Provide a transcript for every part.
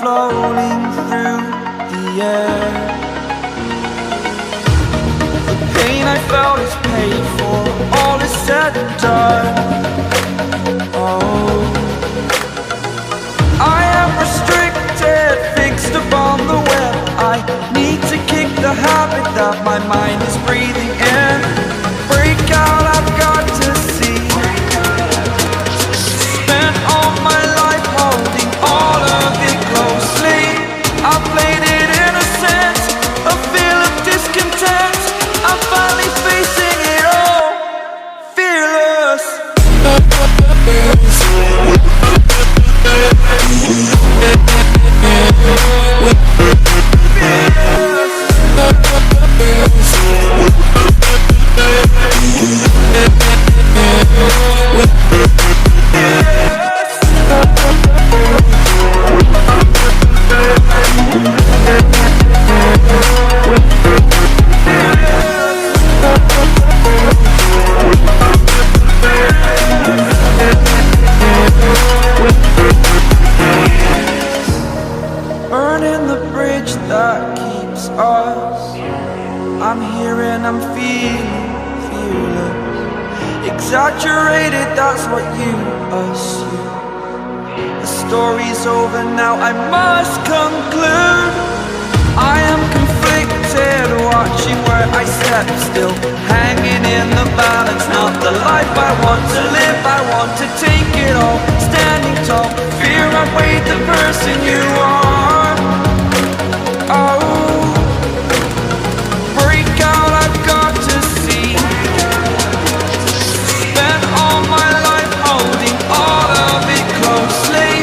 floating through the air. The pain I felt is paid for, all is said and done. Oh, I am restricted, fixed upon the web. I need to kick the habit that my mind is breathing in. Break out, I've got to see. Spent all my life holding all of it closely. I played it innocent, a feel of discontent. I'm finally facing it all, fearless. Burning the bridge that keeps us. I'm here and I'm feeling fearless. Exaggerated, that's what you assume. The story's over now, I must conclude. I am conflicted, watching where I step still, hanging in the balance. Not the life I want to live, I want to take it all. Standing tall, fear outweighed the person you are. Oh, break out, I've got to see. Spent all my life holding all of it closely.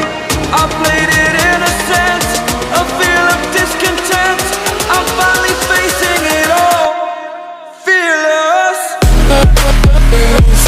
I played it innocent, a feel of discontent. I'm finally facing it all, fearless. Fearless.